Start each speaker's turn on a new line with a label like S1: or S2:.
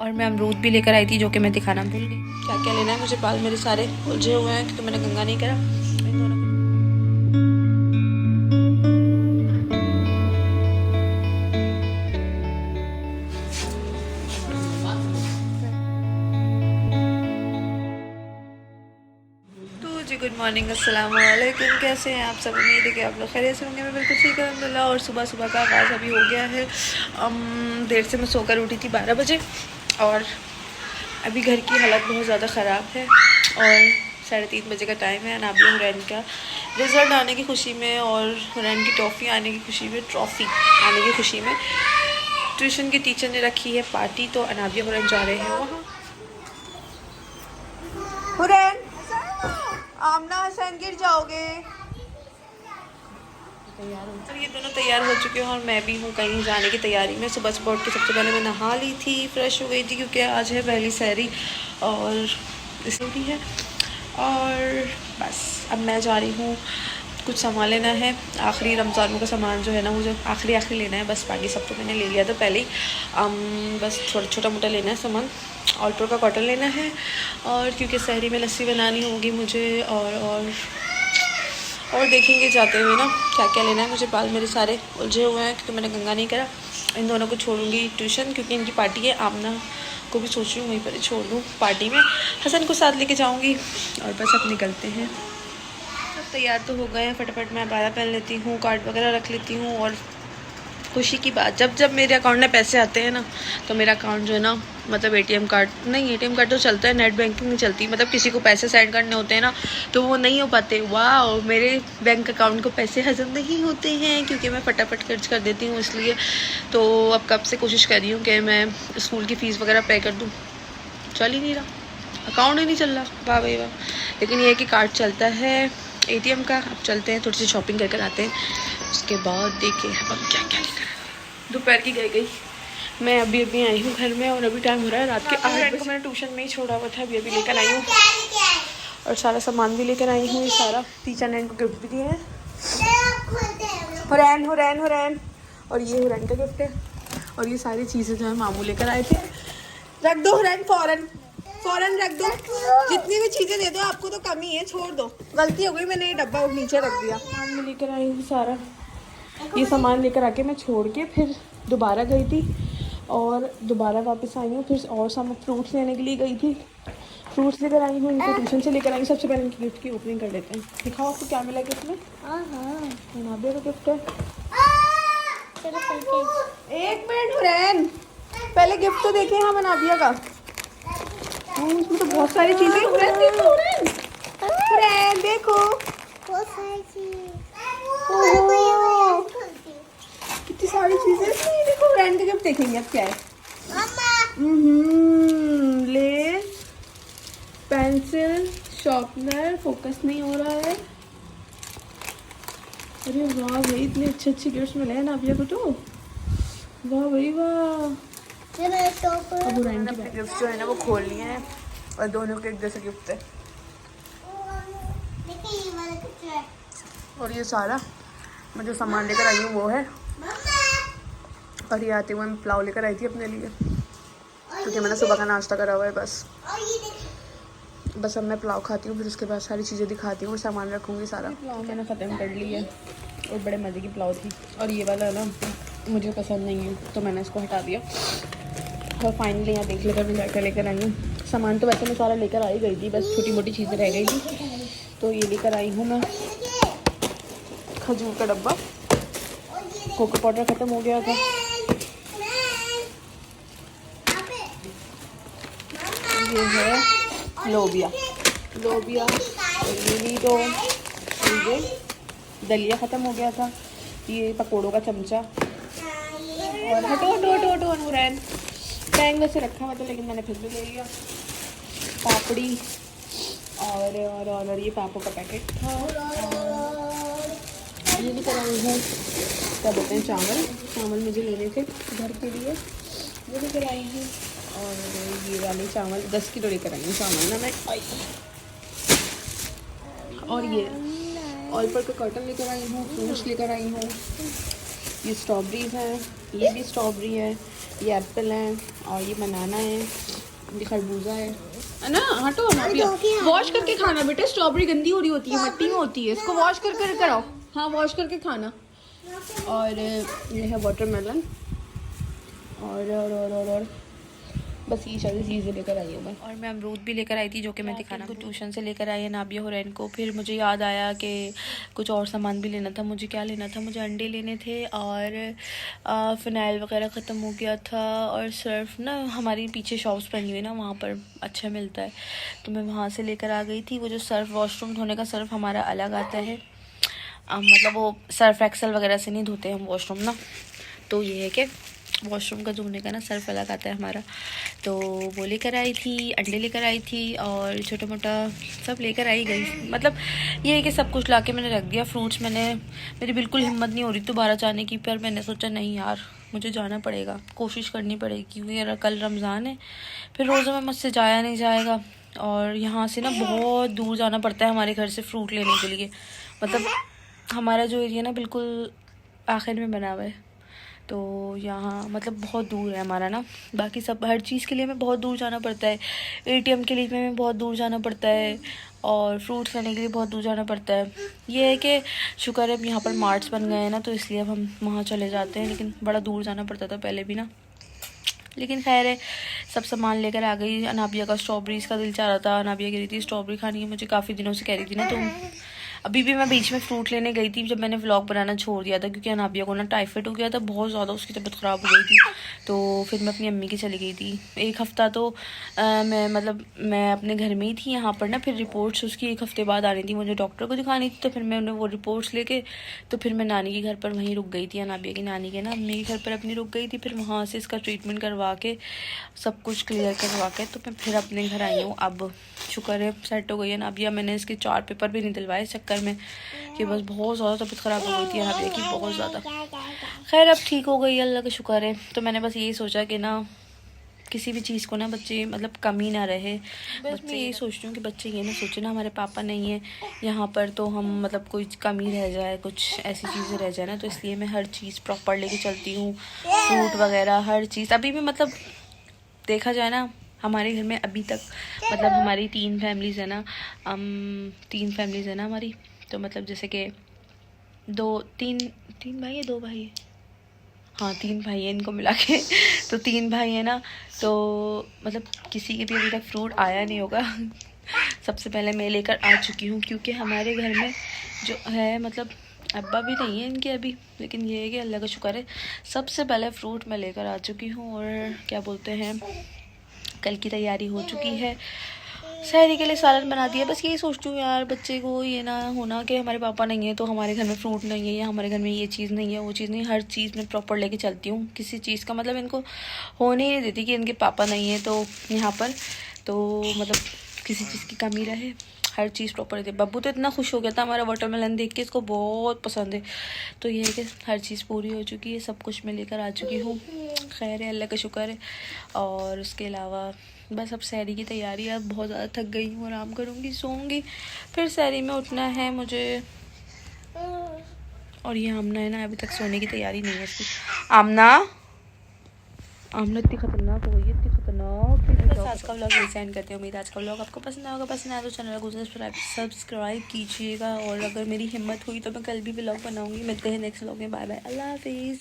S1: और मैं अमरूद भी लेकर आई थी जो कि मैं दिखाना भूल गई। क्या क्या लेना है मुझे, बाल मेरे सारे उलझे हुए हैं क्योंकि मैंने कंघा नहीं करा। इन दोनों तो जी गुड मॉर्निंग, अस्सलाम वालेकुम। कैसे हैं आप सब? उम्मीद है कि आप लोग खैरियत से होंगे। मैं बिल्कुल ठीक अल्हम्दुलिल्लाह। और सुबह सुबह का आगाज़ अभी हो गया है। देर से मैं सोकर उठी थी 12 बजे और अभी घर की हालत बहुत ज़्यादा ख़राब है। और 3:30 बजे का टाइम है। अनाबिया हुरैन का रिज़ल्ट आने की खुशी में और हुरैन की ट्रॉफ़ी आने की खुशी में ट्यूशन की टीचर ने रखी है पार्टी, तो अनाबिया हुरैन जा रहे हैं वहाँ। हुरैन, आमना हसन गिर जाओगे। तैयार हो, तो ये दोनों तैयार हो चुके हैं और मैं भी हूँ कहीं जाने की तैयारी में। सुबह सुबह उठ के सबसे पहले मैं नहा ली थी, फ्रेश हो गई थी क्योंकि आज है पहली सहरी और इसलिए भी है। और बस अब मैं जा रही हूँ, कुछ सामान लेना है। आखिरी रमज़ानों का सामान जो है ना, मुझे आखिरी लेना है। बस बाकी सब तो मैंने ले लिया था पहले ही। बस थोड़ा छोटा मोटा लेना है सामान। ऑल्टो का कॉटन लेना है और क्योंकि सहरी में लस्सी बनानी होगी मुझे। और देखेंगे जाते हुए ना क्या क्या लेना है मुझे। बाल मेरे सारे उलझे हुए हैं क्योंकि मैंने कंघा नहीं करा। इन दोनों को छोड़ूंगी ट्यूशन क्योंकि इनकी पार्टी है। आमना को भी सोच रही हूँ वहीं पर ही छोड़ दूँ पार्टी में। हसन को साथ लेके जाऊँगी और बस अब निकलते हैं। सब तैयार तो हो गए हैं, फटाफट मैं बारह पहन लेती हूँ, कार्ड वगैरह रख लेती हूँ। और खुशी की बात, जब मेरे अकाउंट में पैसे आते हैं ना, तो मेरा अकाउंट जो है ना, मतलब एटीएम कार्ड तो चलता है, नेट बैंकिंग नहीं चलती। मतलब किसी को पैसे सेंड करने होते हैं ना तो वो नहीं हो पाते। वाह, मेरे बैंक अकाउंट को पैसे हजम नहीं होते हैं क्योंकि मैं फटाफट खर्च कर देती हूँ इसलिए। तो अब कब से कोशिश कर रही हूँ कि मैं स्कूल की फ़ीस वगैरह पे कर दूँ, चल ही नहीं रहा, अकाउंट ही नहीं चल रहा। वाह भाई वाह। लेकिन ये है कि कार्ड चलता है एटीएम का। अब चलते हैं, थोड़ी सी शॉपिंग कर आते हैं, उसके बाद देखें अब क्या क्या लेकर। दोपहर की गई मैं अभी आई हूँ घर में और अभी टाइम हो रहा है रात के 8 बजे। मैंने ट्यूशन में ही छोड़ा हुआ था, अभी लेकर आई हूँ और सारा सामान भी लेकर आई हूँ। ये सारा टीचर ने इनको गिफ्ट भी दिए हैं। हुरैन और ये हुरैन का गिफ्ट है। और ये सारी चीज़ें जो है मामू लेकर आए थे। रख दो हुरैन, फ़ौरन रख दो। जितनी भी चीज़ें दे दो, आपको तो कमी है, छोड़ दो। गलती हो गई, मैंने ये डब्बा नीचे रख दिया। मैं लेकर आई हूँ सारा ये सामान लेकर आके मैं छोड़ के फिर दोबारा गई थी और दोबारा वापस आई हूँ। फिर और सामान फ्रूट्स लेने के लिए गई थी, फ्रूट्स लेकर आई हूँ। इनको ट्यूशन से लेकर आई हूँ। सबसे पहले इनकी गिफ्ट की ओपनिंग कर लेते हैं। दिखाओ आपको क्या मिला गिफ्ट में। अनाबिया का गिफ्ट है। एक मिनट हुरैन, पहले गिफ्ट तो देखें हम अनाबिया का। इसमें तो बहुत सारी चीज़ें। हुरैन देखो कितनी सारी चीजें। देखो ब्रांड का गिफ्ट देखेंगे अब क्या है। लेस, पेंसिल, शार्पनर, फोकस नहीं हो रहा है। अरे वाह भाई, इतने अच्छे गिफ्ट्स मिले हैं ना अभी को तो। वाह भाई वाह। अब ब्रांड के गिफ्ट जो है ना वो खोल लिए हैं और दोनों के एक जैसे गिफ्ट है। और ये सारा मैं जो सामान लेकर आई हूँ वो है। और ये आते हुए मैं पुलाव लेकर आई थी अपने लिए क्योंकि मैंने सुबह का नाश्ता करा हुआ है। बस अब मैं पुलाव खाती हूँ, फिर उसके बाद सारी चीज़ें दिखाती हूँ और सामान रखूँगी सारा। पुलाव मैंने ख़त्म कर ली है और बड़े मज़े की पुलाव थी। और ये वाला ना मुझे पसंद नहीं है तो मैंने इसको हटा दिया। और फाइनली यहाँ देख लेकर मैं क्या लेकर आई हूँ। सामान तो वैसे मैं सारा लेकर आई गई थी, बस छोटी मोटी चीज़ें रह गई थी। तो ये लेकर आई हूँ मैं खजूर का डब्बा। कोको पाउडर ख़त्म हो गया था। ये है लोबिया और ये नीडो। ये दलिया ख़त्म हो गया था। ये पकोड़ों का चमचा। और हटो हुरैन, बैंग वैसे रखा हुआ था लेकिन मैंने फिर भी ले लिया। पापड़ी और ये पापड़ का पैकेट था। ये भी कराई हूँ, क्या बोलते हैं, चावल मुझे लेने थे घर के लिए, वो भी कराई हूँ। और ये वाले चावल 10 किलो लेकर आई हूँ चावल ना मैं। और ये ऑलपर का कॉटन लेकर आई हूँ, फ्रूट्स लेकर आई हूँ। ये स्ट्रॉबेरीज हैं, ये भी स्ट्रॉबेरी है, ये एप्पल हैं और ये बनाना है, ये खरबूजा है ना। हटो ना, वॉश करके खाना बेटा, स्ट्रॉबेरी गंदी हो रही होती है, मिट्टी में होती है, इसको वॉश करके कराओ। हाँ वॉश करके खाना। और ये है वाटरमेलन और बस ये सारी चीज़ें लेकर आई हूँ मैं। और मैं अमरूद भी लेकर आई थी, जो कि मैं दिखाना को ट्यूशन से लेकर आई है नाबिया हुरैन को। फिर मुझे याद आया कि कुछ और सामान भी लेना था। मुझे क्या लेना था, मुझे अंडे लेने थे और फ़िनाइल वगैरह ख़त्म हो गया था। और सर्फ ना हमारी पीछे शॉप्स बनी हुई ना, वहाँ पर अच्छा मिलता है, तो मैं वहाँ से लेकर आ गई थी। वो जो सर्फ वॉशरूम धोने का सर्फ हमारा अलग आता है, मतलब वो सर्फ एक्सेल वगैरह से नहीं धोते हम वॉशरूम ना। तो ये है कि वॉशरूम का धोने का ना सर्फ अलग आता है हमारा। तो वो लेकर आई थी, अंडे लेकर आई थी और छोटा मोटा सब लेकर आई गई। मतलब ये है कि सब कुछ लाके मैंने रख दिया। फ्रूट्स मेरी बिल्कुल हिम्मत नहीं हो रही दोबारा जाने की, पर मैंने सोचा नहीं यार मुझे जाना पड़ेगा, कोशिश करनी पड़ेगी, क्योंकि कल रमज़ान है, फिर रोज़ों में मुझसे जाया नहीं जाएगा। और यहाँ से ना बहुत दूर जाना पड़ता है हमारे घर से फ्रूट लेने के लिए। मतलब हमारा जो एरिया ना बिल्कुल आखिर में बना हुआ है, तो यहाँ मतलब बहुत दूर है हमारा ना। बाकी सब हर चीज़ के लिए हमें बहुत दूर जाना पड़ता है। ATM के लिए हमें बहुत दूर जाना पड़ता है और फ्रूट्स लेने के लिए बहुत दूर जाना पड़ता है। ये है कि शुक्र है अब यहाँ पर मार्ट्स बन गए हैं ना, तो इसलिए अब हम वहाँ चले जाते हैं, लेकिन बड़ा दूर जाना पड़ता था पहले भी ना। लेकिन खैर है, सब सामान लेकर आ गई। अनाबिया का स्ट्रॉबेरीज़ का दिल चाह रहा था, अनाबिया कह रही थी स्ट्रॉबेरी खानी है, मुझे काफ़ी दिनों से कह रही थी ना। तो अभी भी मैं बीच में फ्रूट लेने गई थी, जब मैंने व्लॉग बनाना छोड़ दिया था, क्योंकि अनाबिया को ना टाइफाइड हो गया था बहुत ज़्यादा, उसकी तबीयत ख़राब हो गई थी। तो फिर मैं अपनी अम्मी की चली गई थी एक हफ़्ता। तो मैं अपने घर में ही थी यहाँ पर ना। फिर रिपोर्ट्स उसकी एक हफ़्ते बाद आनी थी, मुझे डॉक्टर को दिखानी थी। तो फिर मैं उन्हें वो रिपोर्ट्स लेके तो फिर मैं नानी के घर पर वहीं रुक गई थी, अनाबिया की नानी के ना, अम्मी के घर पर अपनी रुक गई थी। फिर वहाँ से इसका ट्रीटमेंट करवा के सब कुछ क्लियर करवा के तो मैं फिर अपने घर आई हूँ। अब शुक्र है सेट हो गई है अनाबिया। मैंने इसके 4 पेपर भी नहीं दिलवाए इस चक्कर में कि बस बहुत ज़्यादा तबीयत ख़राब हो गई थी अनाबिया की, बहुत ज़्यादा। खैर अब ठीक हो गई, अल्लाह का शुक्र है। तो मैंने बस यही सोचा कि ना किसी भी चीज़ को ना बच्चे मतलब कमी ना रहे। बस मैं यही सोचती हूँ कि बच्चे ये ना सोचे ना हमारे पापा नहीं है यहाँ पर, तो हम मतलब कोई कमी रह जाए, कुछ ऐसी चीज़ें रह जाए ना। तो इसलिए मैं हर चीज़ प्रॉपर लेके चलती हूँ, फ्रूट वगैरह हर चीज़। अभी भी मतलब देखा जाए ना हमारे घर में अभी तक मतलब हमारी 3 फैमिलीज़ है ना, 3 फैमिलीज़ है ना हमारी। तो मतलब जैसे कि 3 भाई है, 2 भाई है, हाँ 3 भाई हैं इनको मिला के। तो 3 भाई हैं ना, तो मतलब किसी के भी अभी तक फ्रूट आया नहीं होगा। सबसे पहले मैं लेकर आ चुकी हूँ, क्योंकि हमारे घर में जो है मतलब अब्बा भी नहीं है इनके अभी, लेकिन ये है कि अल्लाह का शुक्र है सबसे पहले फ्रूट मैं लेकर आ चुकी हूँ। और क्या बोलते हैं, कल की तैयारी हो चुकी है, सहरी के लिए सालन बना दिया। बस यही सोचती हूँ यार बच्चे को ये ना होना कि हमारे पापा नहीं है तो हमारे घर में फ्रूट नहीं है, या हमारे घर में ये चीज़ नहीं है वो चीज़ नहीं। हर चीज़ मैं प्रॉपर लेके चलती हूँ, किसी चीज़ का मतलब इनको होने ही नहीं देती कि इनके पापा नहीं है तो यहाँ पर तो मतलब किसी चीज़ की कमी रहे। हर चीज़ प्रॉपर देती। बब्बू तो इतना खुश हो गया था हमारा वाटरमेलन देख के, इसको बहुत पसंद है। तो ये है कि हर चीज़ पूरी हो चुकी है, सब कुछ मैं लेकर आ चुकी हूँ। खैर है, अल्लाह का शुक्र है। और उसके अलावा बस अब सहरी की तैयारी है। अब बहुत ज़्यादा थक गई हूँ, आराम करूँगी, सोऊंगी, फिर सहरी में उठना है मुझे। और ये आमना है ना, अभी तक सोने की तैयारी नहीं है इसकी। आमना इतनी खतरनाक हो गई है, इतनी खतरनाक। बस आज का व्लॉग यही सेंड करते हैं। उम्मीद आज का व्लॉग आपको पसंद आएगा। पसंद आया तो चैनल को सब्सक्राइब कीजिएगा। और अगर मेरी हिम्मत हुई तो मैं कल भी व्लॉग बनाऊंगी। मिलते हैं नेक्स्ट व्लॉग में। बाय बाय, अल्लाह हाफिज़।